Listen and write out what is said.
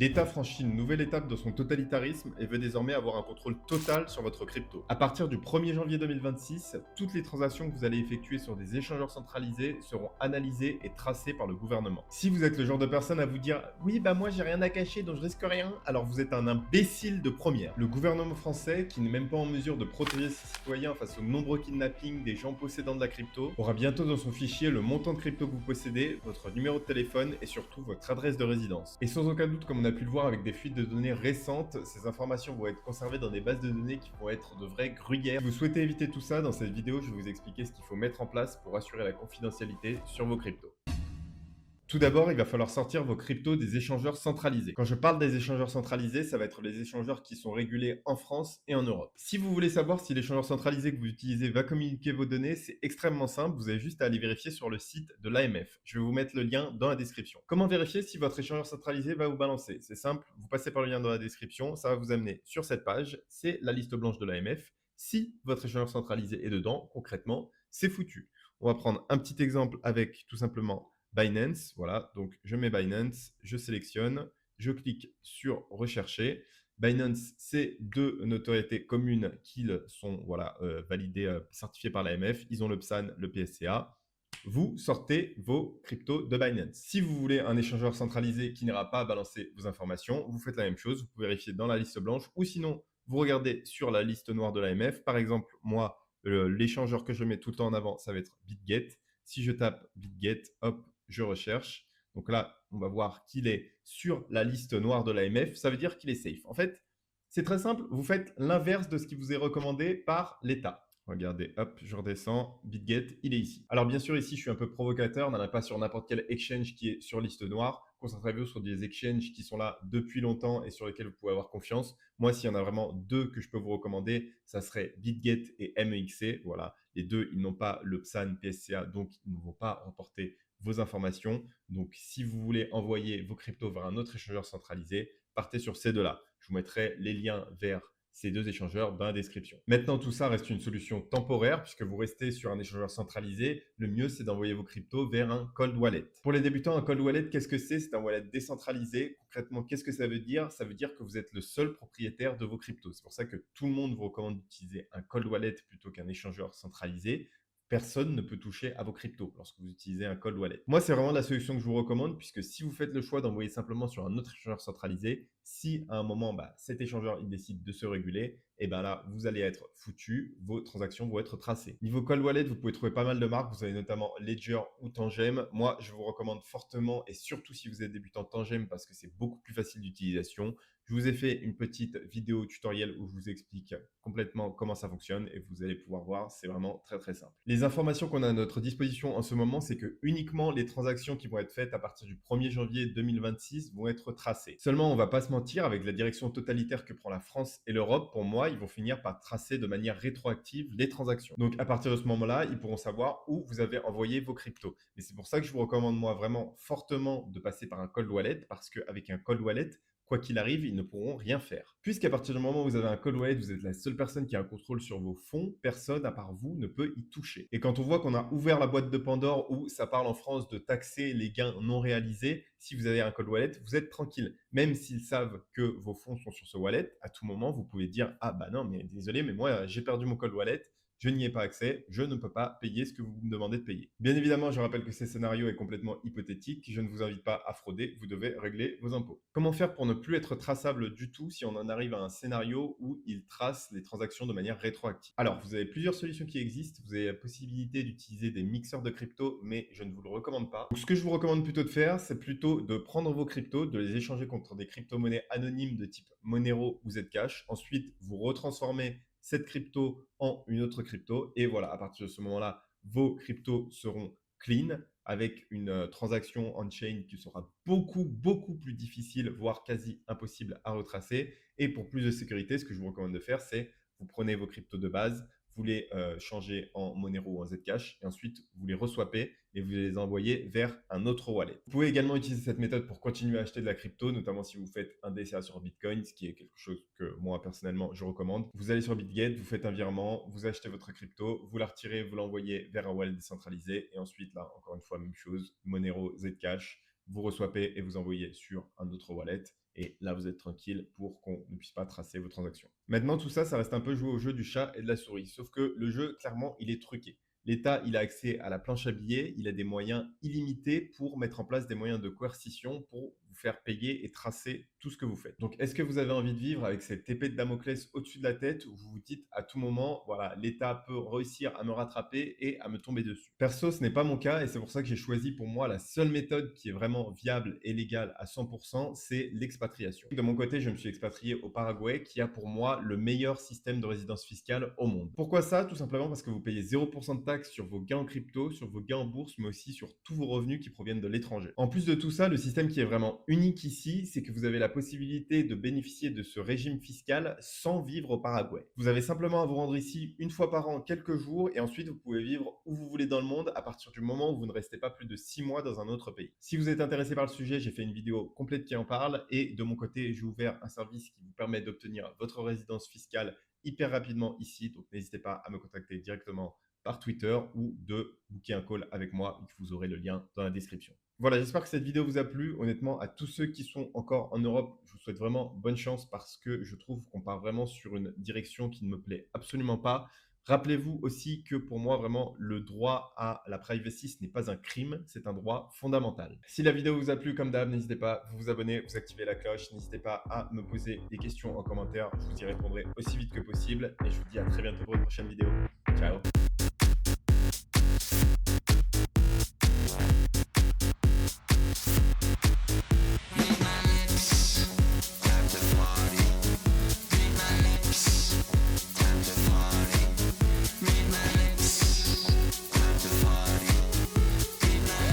L'État franchit une nouvelle étape de son totalitarisme et veut désormais avoir un contrôle total sur votre crypto. À partir du 1er janvier 2026, toutes les transactions que vous allez effectuer sur des échangeurs centralisés seront analysées et tracées par le gouvernement. Si vous êtes le genre de personne à vous dire «Oui, bah moi j'ai rien à cacher donc je risque rien», alors vous êtes un imbécile de première. Le gouvernement français, qui n'est même pas en mesure de protéger ses citoyens face aux nombreux kidnappings des gens possédant de la crypto, aura bientôt dans son fichier le montant de crypto que vous possédez, votre numéro de téléphone et surtout votre adresse de résidence. Et sans aucun doute, comme on a pu le voir avec des fuites de données récentes, ces informations vont être conservées dans des bases de données qui vont être de vrais gruyères. Si vous souhaitez éviter tout ça, dans cette vidéo, je vais vous expliquer ce qu'il faut mettre en place pour assurer la confidentialité sur vos cryptos. Tout d'abord, il va falloir sortir vos cryptos des échangeurs centralisés. Quand je parle des échangeurs centralisés, ça va être les échangeurs qui sont régulés en France et en Europe. Si vous voulez savoir si l'échangeur centralisé que vous utilisez va communiquer vos données, c'est extrêmement simple. Vous avez juste à aller vérifier sur le site de l'AMF. Je vais vous mettre le lien dans la description. Comment vérifier si votre échangeur centralisé va vous balancer? C'est simple, vous passez par le lien dans la description, ça va vous amener sur cette page. C'est la liste blanche de l'AMF. Si votre échangeur centralisé est dedans, concrètement, c'est foutu. On va prendre un petit exemple avec tout simplement Binance, voilà, donc je mets Binance, je sélectionne, je clique sur rechercher. Binance, c'est deux notoriétés communes qui sont voilà, validées, certifiées par l'AMF. Ils ont le PSAN, le PSCA. Vous sortez vos cryptos de Binance. Si vous voulez un échangeur centralisé qui n'ira pas balancer vos informations, vous faites la même chose. Vous pouvez vérifier dans la liste blanche ou sinon, vous regardez sur la liste noire de l'AMF. Par exemple, moi, l'échangeur que je mets tout le temps en avant, ça va être BitGet. Si je tape BitGet, hop, je recherche. Donc là, on va voir qu'il est sur la liste noire de l'AMF. Ça veut dire qu'il est safe. En fait, c'est très simple. Vous faites l'inverse de ce qui vous est recommandé par l'État. Regardez, hop, je redescends. BitGet, il est ici. Alors bien sûr, ici, je suis un peu provocateur. N'en a pas sur n'importe quel exchange qui est sur liste noire. Concentrez-vous sur des exchanges qui sont là depuis longtemps et sur lesquels vous pouvez avoir confiance. Moi, s'il y en a vraiment deux que je peux vous recommander, ça serait BitGet et MEXC. Voilà, les deux, ils n'ont pas le PSAN, PSCA, donc ils ne vont pas reporter vos informations. Donc, si vous voulez envoyer vos cryptos vers un autre échangeur centralisé, partez sur ces deux-là. Je vous mettrai les liens vers ces deux échangeurs dans la description. Maintenant, tout ça reste une solution temporaire puisque vous restez sur un échangeur centralisé. Le mieux, c'est d'envoyer vos cryptos vers un cold wallet. Pour les débutants, un cold wallet, qu'est-ce que c'est? C'est un wallet décentralisé. Concrètement, qu'est-ce que ça veut dire? Ça veut dire que vous êtes le seul propriétaire de vos cryptos. C'est pour ça que tout le monde vous recommande d'utiliser un cold wallet plutôt qu'un échangeur centralisé. Personne ne peut toucher à vos cryptos lorsque vous utilisez un cold wallet. Moi, c'est vraiment la solution que je vous recommande puisque si vous faites le choix d'envoyer simplement sur un autre échangeur centralisé, si à un moment, cet échangeur il décide de se réguler, et ben là, vous allez être foutu, vos transactions vont être tracées. Niveau cold wallet, vous pouvez trouver pas mal de marques. Vous avez notamment Ledger ou Tangem. Moi, je vous recommande fortement, et surtout si vous êtes débutant, Tangem parce que c'est beaucoup plus facile d'utilisation. Je vous ai fait une petite vidéo tutoriel où je vous explique complètement comment ça fonctionne et vous allez pouvoir voir, c'est vraiment très très simple. Les informations qu'on a à notre disposition en ce moment, c'est que uniquement les transactions qui vont être faites à partir du 1er janvier 2026 vont être tracées. Seulement, on va pas se mentir, avec la direction totalitaire que prend la France et l'Europe, pour moi, ils vont finir par tracer de manière rétroactive les transactions. Donc à partir de ce moment-là, ils pourront savoir où vous avez envoyé vos cryptos. Et c'est pour ça que je vous recommande moi vraiment fortement de passer par un cold wallet parce qu'avec un cold wallet, quoi qu'il arrive, ils ne pourront rien faire. Puisqu'à partir du moment où vous avez un cold wallet, vous êtes la seule personne qui a un contrôle sur vos fonds, personne à part vous ne peut y toucher. Et quand on voit qu'on a ouvert la boîte de Pandore où ça parle en France de taxer les gains non réalisés, si vous avez un cold wallet, vous êtes tranquille. Même s'ils savent que vos fonds sont sur ce wallet, à tout moment, vous pouvez dire « Ah bah non, mais désolé, mais moi, j'ai perdu mon cold wallet, je n'y ai pas accès, je ne peux pas payer ce que vous me demandez de payer. » Bien évidemment, je rappelle que ce scénario est complètement hypothétique. Je ne vous invite pas à frauder, vous devez régler vos impôts. Comment faire pour ne plus être traçable du tout si on en arrive à un scénario où il trace les transactions de manière rétroactive? Alors, vous avez plusieurs solutions qui existent. Vous avez la possibilité d'utiliser des mixeurs de crypto, mais je ne vous le recommande pas. Donc, ce que je vous recommande plutôt de faire, c'est plutôt de prendre vos cryptos, de les échanger contre des crypto-monnaies anonymes de type Monero ou Zcash. Ensuite, vous retransformez cette crypto en une autre crypto. Et voilà, à partir de ce moment-là, vos cryptos seront clean avec une transaction on-chain qui sera beaucoup plus difficile, voire quasi impossible à retracer. Et pour plus de sécurité, ce que je vous recommande de faire, c'est vous prenez vos cryptos de base, vous les changez en Monero ou en Zcash et ensuite vous les reswappez et vous les envoyez vers un autre wallet. Vous pouvez également utiliser cette méthode pour continuer à acheter de la crypto, notamment si vous faites un DCA sur Bitcoin, ce qui est quelque chose que moi personnellement je recommande. Vous allez sur BitGet, vous faites un virement, vous achetez votre crypto, vous la retirez, vous l'envoyez vers un wallet décentralisé et ensuite là, encore une fois, même chose, Monero, Zcash, vous reswappez et vous envoyez sur un autre wallet. Et là, vous êtes tranquille pour qu'on ne puisse pas tracer vos transactions. Maintenant, tout ça, ça reste un peu jouer au jeu du chat et de la souris. Sauf que le jeu, clairement, il est truqué. L'État, il a accès à la planche à billets, il a des moyens illimités pour mettre en place des moyens de coercition pour vous faire payer et tracer tout ce que vous faites. Donc, est-ce que vous avez envie de vivre avec cette épée de Damoclès au-dessus de la tête où vous vous dites à tout moment, voilà, l'État peut réussir à me rattraper et à me tomber dessus? Perso, ce n'est pas mon cas et c'est pour ça que j'ai choisi pour moi la seule méthode qui est vraiment viable et légale à 100%, c'est l'expatriation. De mon côté, je me suis expatrié au Paraguay qui a pour moi le meilleur système de résidence fiscale au monde. Pourquoi ça? Tout simplement parce que vous payez 0% de taxes sur vos gains en crypto, sur vos gains en bourse, mais aussi sur tous vos revenus qui proviennent de l'étranger. En plus de tout ça, le système qui est vraiment unique ici, c'est que vous avez la possibilité de bénéficier de ce régime fiscal sans vivre au Paraguay. Vous avez simplement à vous rendre ici une fois par an, quelques jours, et ensuite vous pouvez vivre où vous voulez dans le monde à partir du moment où vous ne restez pas plus de 6 mois dans un autre pays. Si vous êtes intéressé par le sujet, j'ai fait une vidéo complète qui en parle, et de mon côté, j'ai ouvert un service qui vous permet d'obtenir votre résidence fiscale hyper rapidement ici, donc n'hésitez pas à me contacter directement par Twitter ou de booker un call avec moi, vous aurez le lien dans la description. Voilà, j'espère que cette vidéo vous a plu. Honnêtement, à tous ceux qui sont encore en Europe, je vous souhaite vraiment bonne chance parce que je trouve qu'on part vraiment sur une direction qui ne me plaît absolument pas. Rappelez-vous aussi que pour moi, vraiment, le droit à la privacy, ce n'est pas un crime, c'est un droit fondamental. Si la vidéo vous a plu, comme d'hab, n'hésitez pas à vous abonner, vous activer la cloche, n'hésitez pas à me poser des questions en commentaire, je vous y répondrai aussi vite que possible et je vous dis à très bientôt pour une prochaine vidéo. Ciao!